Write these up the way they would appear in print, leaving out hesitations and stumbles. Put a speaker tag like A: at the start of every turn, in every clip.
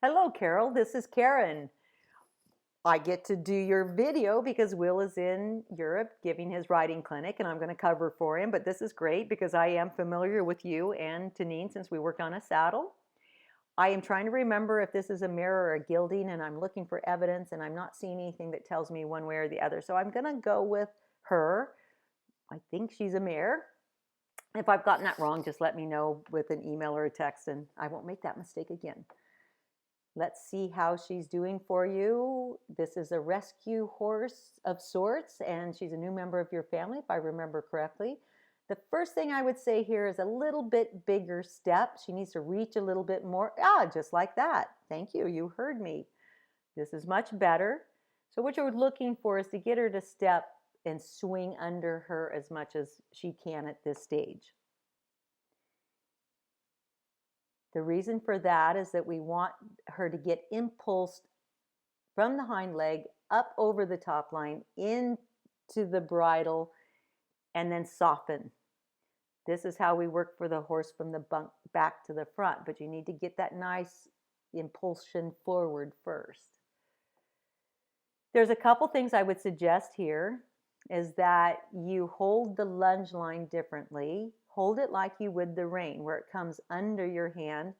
A: Hello, Carol. This is Karen. I get to do your video because Will is in Europe giving his riding clinic, and I'm going to cover for him. But this is great because I am familiar with you and Taneen since we worked on a saddle. I am trying to remember if this is a mirror or a gilding, and I'm looking for evidence, and I'm not seeing anything that tells me one way or the other. So I'm going to go with her. I think she's a mirror. If I've gotten that wrong, just let me know with an email or a text, and I won't make that mistake again. Let's see how she's doing for you. This is a rescue horse of sorts, and she's a new member of your family, if I remember correctly. The first thing I would say here is a little bit bigger step. She needs to reach a little bit more. Just like that. Thank you. You heard me. This is much better. So what you're looking for is to get her to step and swing under her as much as she can at this stage. The reason for that is that we want her to get impulsed from the hind leg up over the top line into the bridle and then soften. This is how we work for the horse from the back to the front, but you need to get that nice impulsion forward first. There's a couple things I would suggest here is that you hold the lunge line differently. Hold it like you would the rein, where it comes under your hand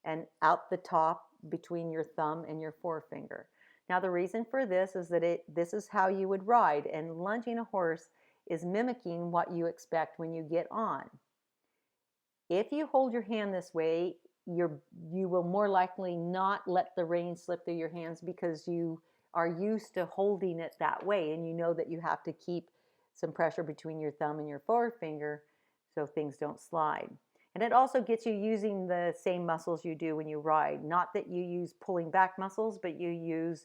A: and out the top between your thumb and your forefinger. Now the reason for this is that this is how you would ride, and lunging a horse is mimicking what you expect when you get on. If you hold your hand this way, you will more likely not let the rein slip through your hands because you are used to holding it that way, and you know that you have to keep some pressure between your thumb and your forefinger so things don't slide. And it also gets you using the same muscles you do when you ride. Not that you use pulling back muscles, but you use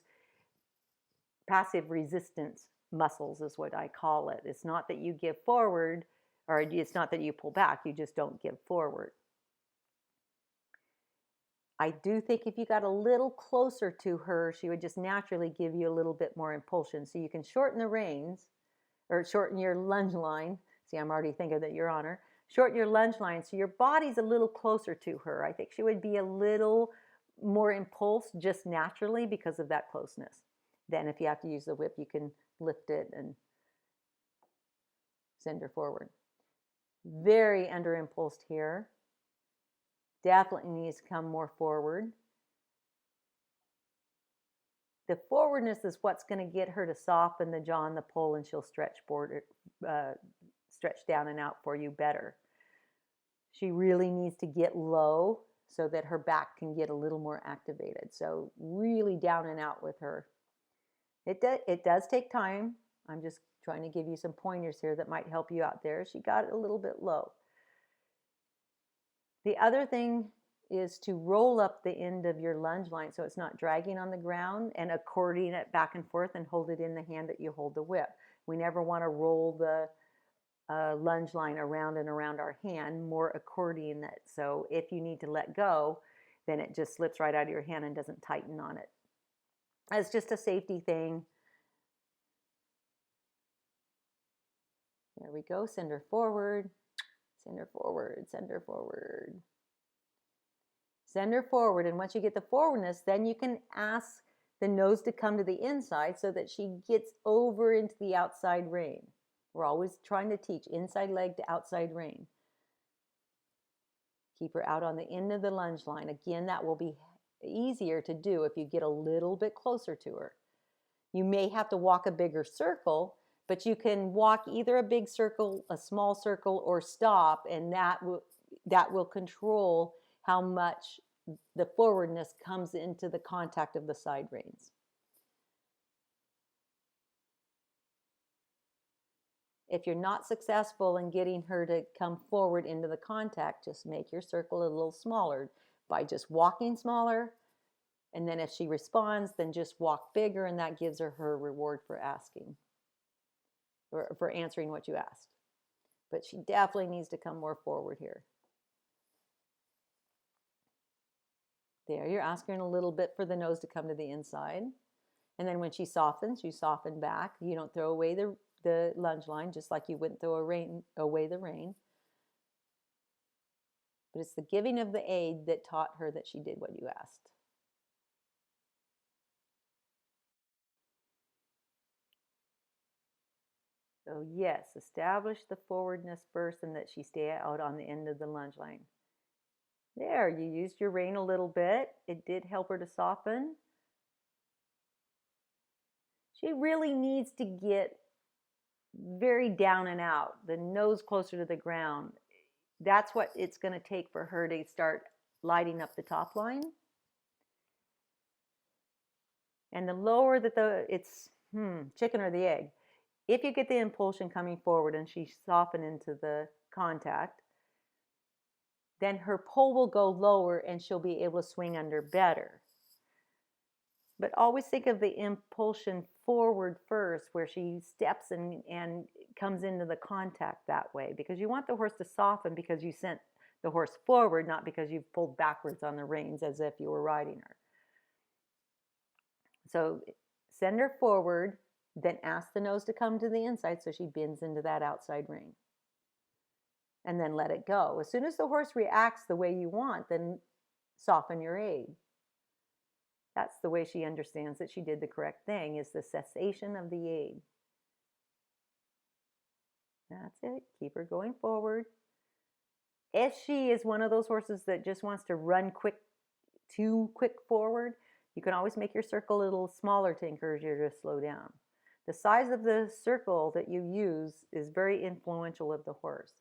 A: passive resistance muscles is what I call it. It's not that you give forward, or it's not that you pull back, you just don't give forward. I do think if you got a little closer to her, she would just naturally give you a little bit more impulsion. So you can shorten the reins, or shorten your lunge line. See, I'm already thinking that you're on her. Shorten your lunge line so your body's a little closer to her. I think she would be a little more impulsed just naturally because of that closeness. Then if you have to use the whip, you can lift it and send her forward. Very under impulsed here. Definitely needs to come more forward. The forwardness is what's going to get her to soften the jaw and the pull, and she'll stretch down and out for you better. She really needs to get low so that her back can get a little more activated. So really down and out with her. It does take time. I'm just trying to give you some pointers here that might help you out there. She got it a little bit low. The other thing is to roll up the end of your lunge line so it's not dragging on the ground, and accordioning it back and forth and hold it in the hand that you hold the whip. We never want to roll the lunge line around and around our hand, more accordion it. So if you need to let go, then it just slips right out of your hand and doesn't tighten on it. It's just a safety thing. There we go. Send her forward, send her forward, send her forward. Send her forward, and once you get the forwardness, then you can ask the nose to come to the inside so that she gets over into the outside rein. We're always trying to teach inside leg to outside rein. Keep her out on the end of the lunge line. Again, that will be easier to do if you get a little bit closer to her. You may have to walk a bigger circle, but you can walk either a big circle, a small circle, or stop, and that will control how much the forwardness comes into the contact of the side reins. If you're not successful in getting her to come forward into the contact, just make your circle a little smaller by just walking smaller. And then if she responds, then just walk bigger, and that gives her reward for asking, or for answering what you asked. But she definitely needs to come more forward here. There, you're asking a little bit for the nose to come to the inside. And then when she softens, you soften back. You don't throw away the lunge line, just like you wouldn't throw away the rein. But it's the giving of the aid that taught her that she did what you asked. So yes, establish the forwardness first and that she stay out on the end of the lunge line. There, you used your rein a little bit. It did help her to soften. She really needs to get very down and out, the nose closer to the ground. That's what it's going to take for her to start lighting up the top line. And the lower that it's chicken or the egg. If you get the impulsion coming forward and she softened into the contact, then her pull will go lower and she'll be able to swing under better. But always think of the impulsion forward first, where she steps and comes into the contact that way, because you want the horse to soften because you sent the horse forward, not because you've pulled backwards on the reins as if you were riding her. So send her forward, then ask the nose to come to the inside so she bends into that outside rein. And then let it go. As soon as the horse reacts the way you want, then soften your aid. That's the way she understands that she did the correct thing, is the cessation of the aid. That's it. Keep her going forward. If she is one of those horses that just wants to run too quick forward, you can always make your circle a little smaller to encourage her to slow down. The size of the circle that you use is very influential of the horse.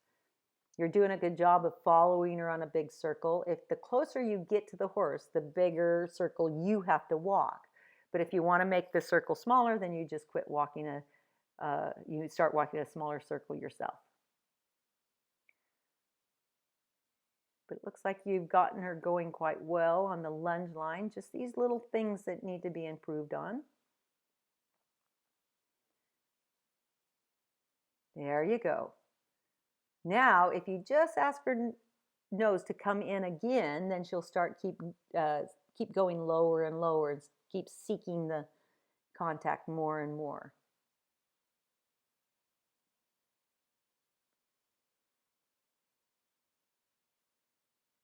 A: You're doing a good job of following her on a big circle. If the closer you get to the horse, the bigger circle you have to walk. But if you want to make the circle smaller, then you just quit walking you start walking a smaller circle yourself. But it looks like you've gotten her going quite well on the lunge line. Just these little things that need to be improved on. There you go. Now, if you just ask her nose to come in again, then she'll start keep going lower and lower and keep seeking the contact more and more.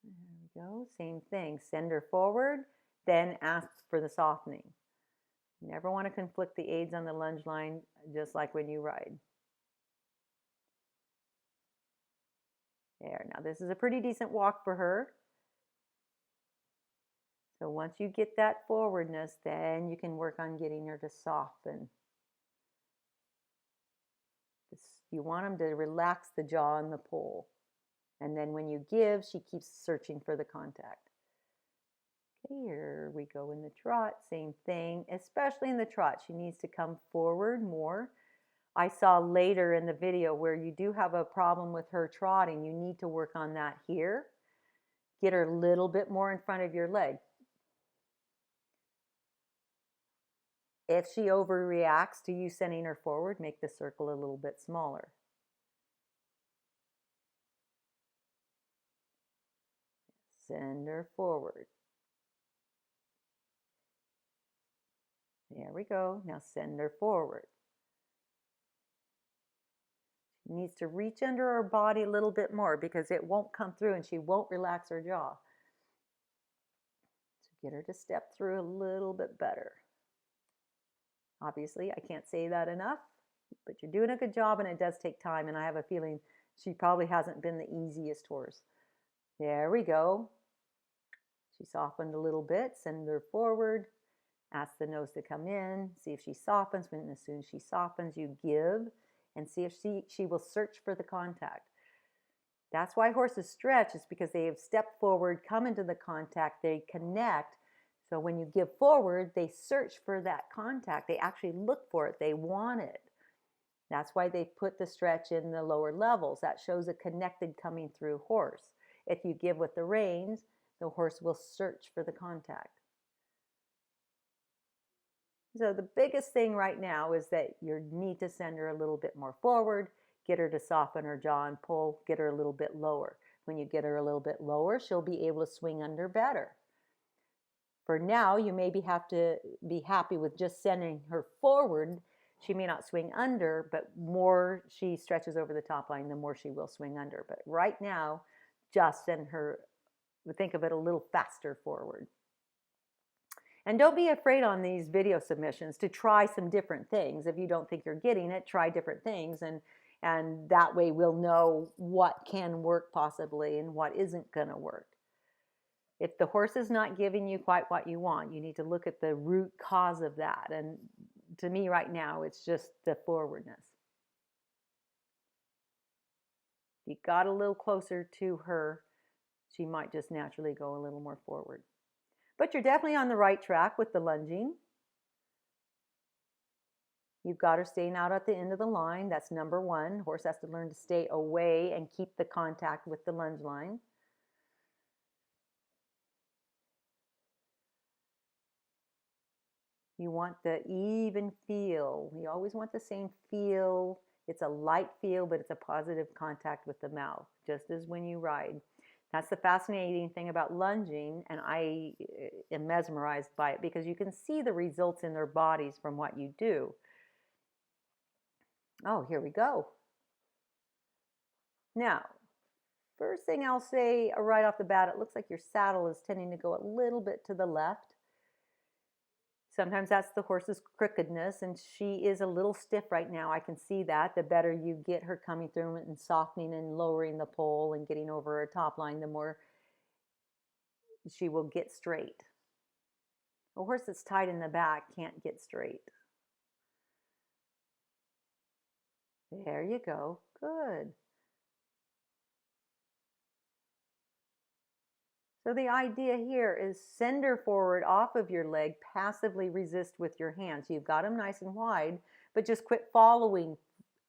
A: There we go. Same thing. Send her forward, then ask for the softening. You never want to conflict the aids on the lunge line, just like when you ride. There. Now this is a pretty decent walk for her. So once you get that forwardness, then you can work on getting her to soften. You want them to relax the jaw and the pull. And then when you give, she keeps searching for the contact. Okay, here we go in the trot. Same thing, especially in the trot. She needs to come forward more. I saw later in the video where you do have a problem with her trotting. You need to work on that here. Get her a little bit more in front of your leg. If she overreacts to you sending her forward, make the circle a little bit smaller. Send her forward. There we go. Now send her forward. She needs to reach under her body a little bit more because it won't come through and she won't relax her jaw. So get her to step through a little bit better. Obviously, I can't say that enough, but you're doing a good job and it does take time, and I have a feeling she probably hasn't been the easiest horse. There we go. She softened a little bit. Send her forward. Ask the nose to come in. See if she softens. And as soon as she softens, you give and see if she will search for the contact. That's why horses stretch, is because they have stepped forward, come into the contact, they connect. So when you give forward, they search for that contact. They actually look for it. They want it. That's why they put the stretch in the lower levels. That shows a connected coming through horse. If you give with the reins, the horse will search for the contact. So the biggest thing right now is that you need to send her a little bit more forward, get her to soften her jaw and pull, get her a little bit lower. When you get her a little bit lower, she'll be able to swing under better. For now, you maybe have to be happy with just sending her forward. She may not swing under, but more she stretches over the top line, the more she will swing under. But right now, just send her, think of it a little faster forward. And don't be afraid on these video submissions to try some different things. If you don't think you're getting it, try different things, and that way we'll know what can work possibly and what isn't going to work. If the horse is not giving you quite what you want, you need to look at the root cause of that. And to me right now, it's just the forwardness. If you got a little closer to her, she might just naturally go a little more forward. But you're definitely on the right track with the lunging. You've got her staying out at the end of the line. That's number one. Horse has to learn to stay away and keep the contact with the lunge line. You want the even feel. You always want the same feel. It's a light feel, but it's a positive contact with the mouth, just as when you ride. That's the fascinating thing about lunging, and I am mesmerized by it because you can see the results in their bodies from what you do. Oh, here we go. Now, first thing I'll say right off the bat, it looks like your saddle is tending to go a little bit to the left. Sometimes that's the horse's crookedness, and she is a little stiff right now. I can see that. The better you get her coming through and softening and lowering the pole and getting over her top line, the more she will get straight. A horse that's tied in the back can't get straight. There you go. Good. So the idea here is send her forward off of your leg, passively resist with your hands. You've got them nice and wide, but just quit following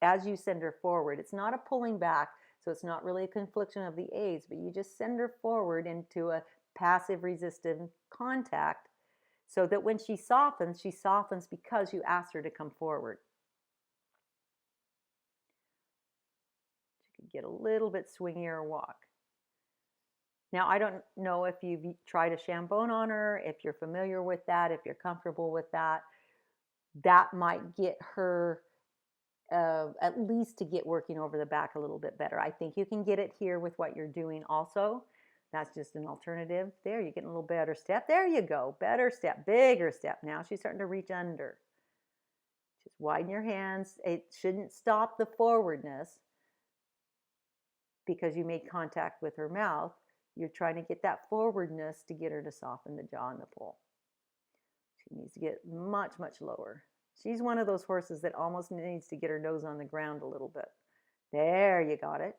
A: as you send her forward. It's not a pulling back, so it's not really a confliction of the aids, but you just send her forward into a passive resistive contact so that when she softens because you asked her to come forward. She could get a little bit swingier walk. Now, I don't know if you've tried a Chambon on her, if you're familiar with that, if you're comfortable with that. That might get her at least to get working over the back a little bit better. I think you can get it here with what you're doing also. That's just an alternative. There, you're getting a little better step. There you go. Better step, bigger step. Now she's starting to reach under. Just widen your hands. It shouldn't stop the forwardness because you made contact with her mouth. You're trying to get that forwardness to get her to soften the jaw and the pole. She needs to get much, much lower. She's one of those horses that almost needs to get her nose on the ground a little bit. There, you got it.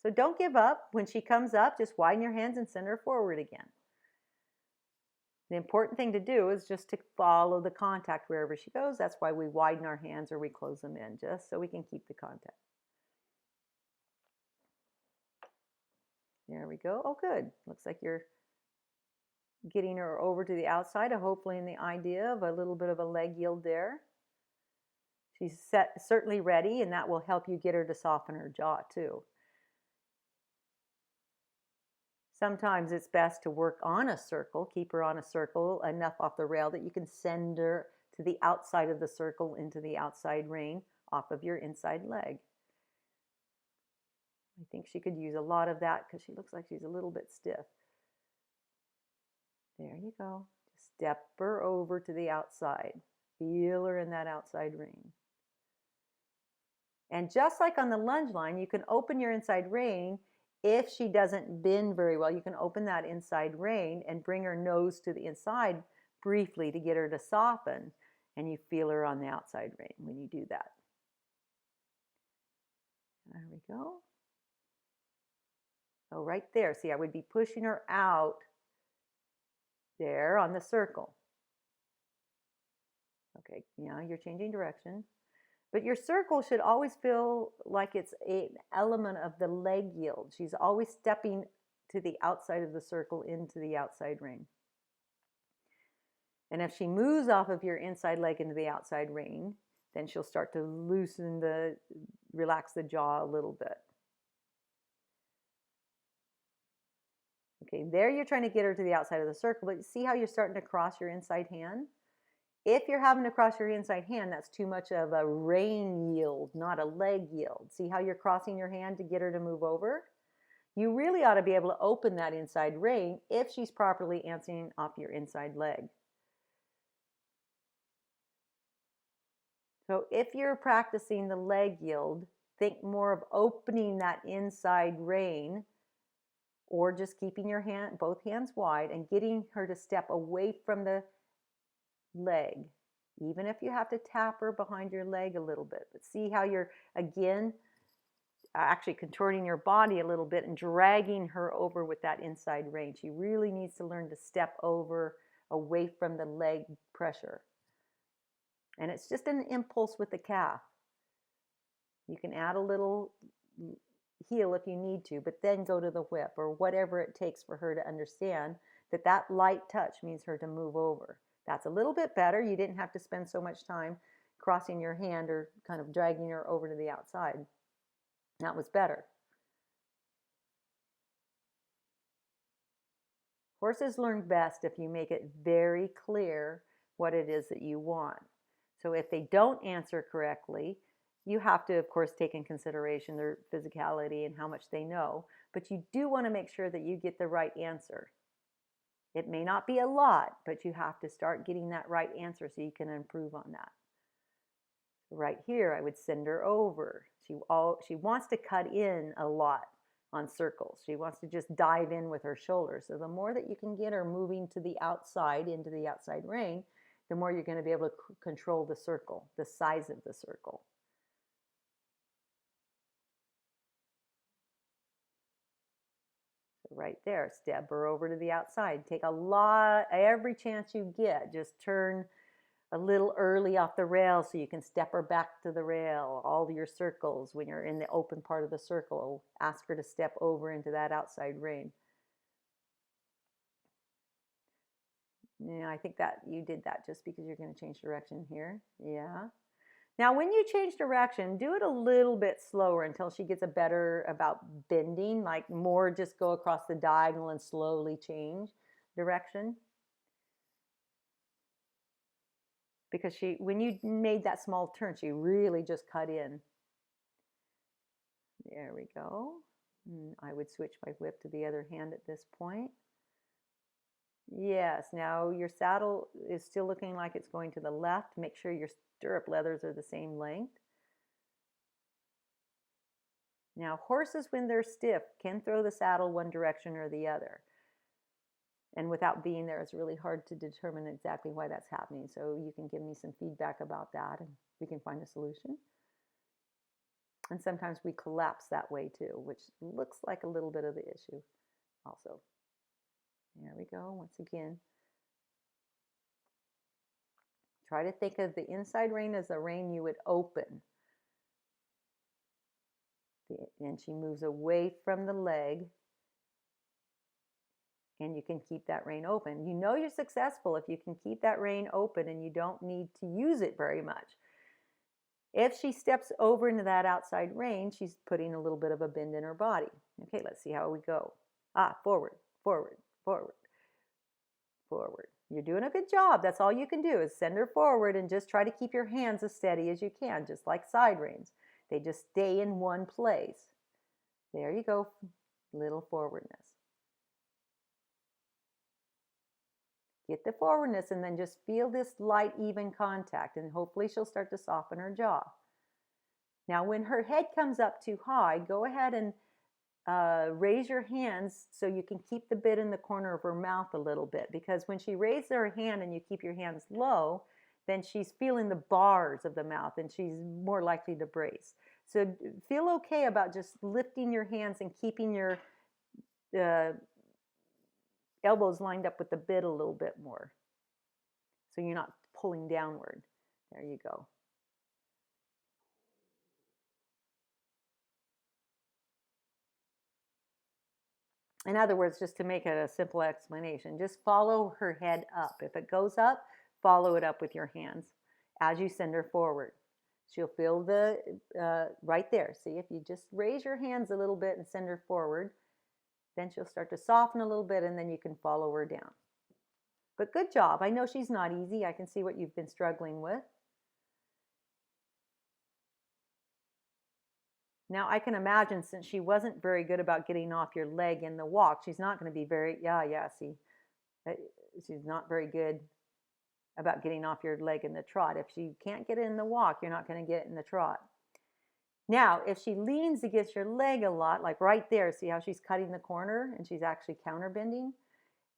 A: So don't give up. When she comes up, just widen your hands and send her forward again. The important thing to do is just to follow the contact wherever she goes. That's why we widen our hands or we close them in, just so we can keep the contact. There we go. Oh, good. Looks like you're getting her over to the outside, hopefully in the idea of a little bit of a leg yield there. She's certainly ready, and that will help you get her to soften her jaw too. Sometimes it's best to work on a circle, keep her on a circle enough off the rail that you can send her to the outside of the circle into the outside rein off of your inside leg. I think she could use a lot of that because she looks like she's a little bit stiff. There you go. Just step her over to the outside. Feel her in that outside rein. And just like on the lunge line, you can open your inside rein. If she doesn't bend very well, you can open that inside rein and bring her nose to the inside briefly to get her to soften. And you feel her on the outside rein when you do that. There we go. Oh, right there. See, I would be pushing her out there on the circle. Okay, now you're changing direction. But your circle should always feel like it's an element of the leg yield. She's always stepping to the outside of the circle into the outside rein. And if she moves off of your inside leg into the outside rein, then she'll start to relax the jaw a little bit. Okay, there you're trying to get her to the outside of the circle, but see how you're starting to cross your inside hand? If you're having to cross your inside hand, that's too much of a rein yield, not a leg yield. See how you're crossing your hand to get her to move over? You really ought to be able to open that inside rein if she's properly answering off your inside leg. So if you're practicing the leg yield, think more of opening that inside rein, or just keeping your both hands wide and getting her to step away from the leg, even if you have to tap her behind your leg a little bit. But see how you're, again, actually contorting your body a little bit and dragging her over with that inside rein. She really needs to learn to step over away from the leg pressure. And it's just an impulse with the calf. You can add a little heel if you need to, but then go to the whip or whatever it takes for her to understand that that light touch means her to move over. That's a little bit better. You didn't have to spend so much time crossing your hand or kind of dragging her over to the outside. That was better. Horses learn best if you make it very clear what it is that you want. So if they don't answer correctly, you have to, of course, take in consideration their physicality and how much they know, but you do want to make sure that you get the right answer. It may not be a lot, but you have to start getting that right answer so you can improve on that. Right here, I would send her over. She wants to cut in a lot on circles. She wants to just dive in with her shoulders. So the more that you can get her moving to the outside, into the outside rein, the more you're going to be able to control the circle, the size of the circle. So right there, step her over to the outside. Take every chance you get. Just turn a little early off the rail so you can step her back to the rail. All your circles, when you're in the open part of the circle, ask her to step over into that outside rein. Yeah, I think that you did that just because you're going to change direction here. Yeah. Now, when you change direction, do it a little bit slower until she gets a better about bending, like more just go across the diagonal and slowly change direction. Because when you made that small turn, she really just cut in. There we go. I would switch my whip to the other hand at this point. Yes, now your saddle is still looking like it's going to the left. Make sure your stirrup leathers are the same length. Now, horses, when they're stiff, can throw the saddle one direction or the other. And without being there, it's really hard to determine exactly why that's happening. So you can give me some feedback about that and we can find a solution. And sometimes we collapse that way too, which looks like a little bit of the issue also. There we go, once again. Try to think of the inside rein as a rein you would open. And she moves away from the leg. And you can keep that rein open. You know you're successful if you can keep that rein open and you don't need to use it very much. If she steps over into that outside rein, she's putting a little bit of a bend in her body. Okay, let's see how we go. Forward, forward, forward, forward. You're doing a good job. That's all you can do is send her forward and just try to keep your hands as steady as you can, just like side reins. They just stay in one place. There you go, little forwardness. Get the forwardness and then just feel this light, even contact, and hopefully she'll start to soften her jaw. Now, when her head comes up too high, go ahead and raise your hands so you can keep the bit in the corner of her mouth a little bit, because when she raises her hand and you keep your hands low, then she's feeling the bars of the mouth and she's more likely to brace. So feel okay about just lifting your hands and keeping your elbows lined up with the bit a little bit more so you're not pulling downward. There you go. In other words, just to make it a simple explanation, just follow her head up. If it goes up, follow it up with your hands as you send her forward. She'll feel the, right there. See, if you just raise your hands a little bit and send her forward, then she'll start to soften a little bit and then you can follow her down. But good job. I know she's not easy. I can see what you've been struggling with. Now, I can imagine since she wasn't very good about getting off your leg in the walk, she's not going to be very, see, she's not very good about getting off your leg in the trot. If she can't get it in the walk, you're not going to get it in the trot. Now, if she leans against your leg a lot, like right there, see how she's cutting the corner and she's actually counter bending?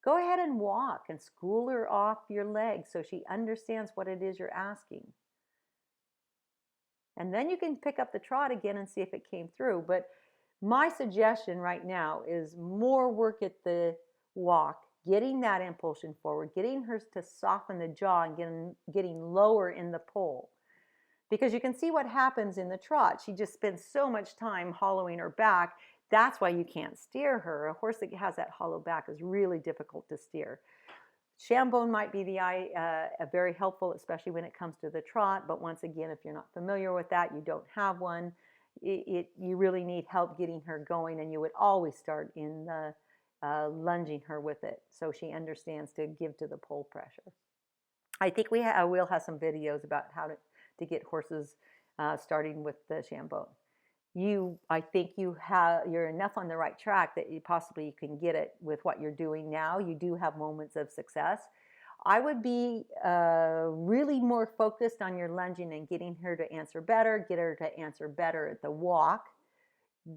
A: Go ahead and walk and school her off your leg so she understands what it is you're asking. And then you can pick up the trot again and see if it came through. But my suggestion right now is more work at the walk, getting that impulsion forward, getting her to soften the jaw and getting lower in the pull. Because you can see what happens in the trot. She just spends so much time hollowing her back. That's why you can't steer her. A horse that has that hollow back is really difficult to steer. Shambone might be very helpful, especially when it comes to the trot. But once again, if you're not familiar with that, you don't have one, you really need help getting her going. And you would always start in the lunging her with it so she understands to give to the pull pressure. I think we'll have some videos about how to get horses starting with the Shambone. I think you're enough on the right track that you possibly can get it with what you're doing now. You do have moments of success. I would be really more focused on your lunging and getting her to answer better, get her to answer better at the walk.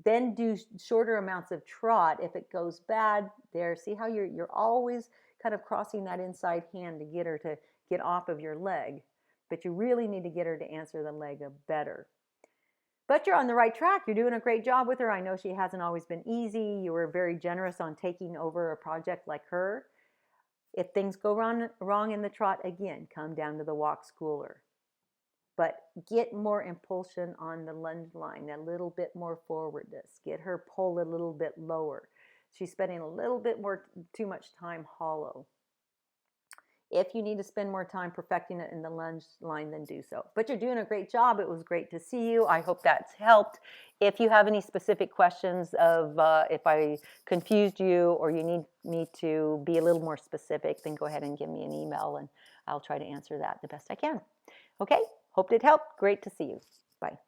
A: Then do shorter amounts of trot. If it goes bad, there, see how you're always kind of crossing that inside hand to get her to get off of your leg. But you really need to get her to answer the leg better. But you're on the right track. You're doing a great job with her. I know she hasn't always been easy. You were very generous on taking over a project like her. If things go wrong in the trot, again, come down to the walk schooler. But get more impulsion on the lunge line, a little bit more forwardness. Get her pull a little bit lower. She's spending a little bit too much time hollow. If you need to spend more time perfecting it in the lunge line, then do so. But you're doing a great job. It was great to see you. I hope that's helped. If you have any specific questions of if I confused you or you need me to be a little more specific, then go ahead and give me an email and I'll try to answer that the best I can. Okay, hope it helped. Great to see you. Bye.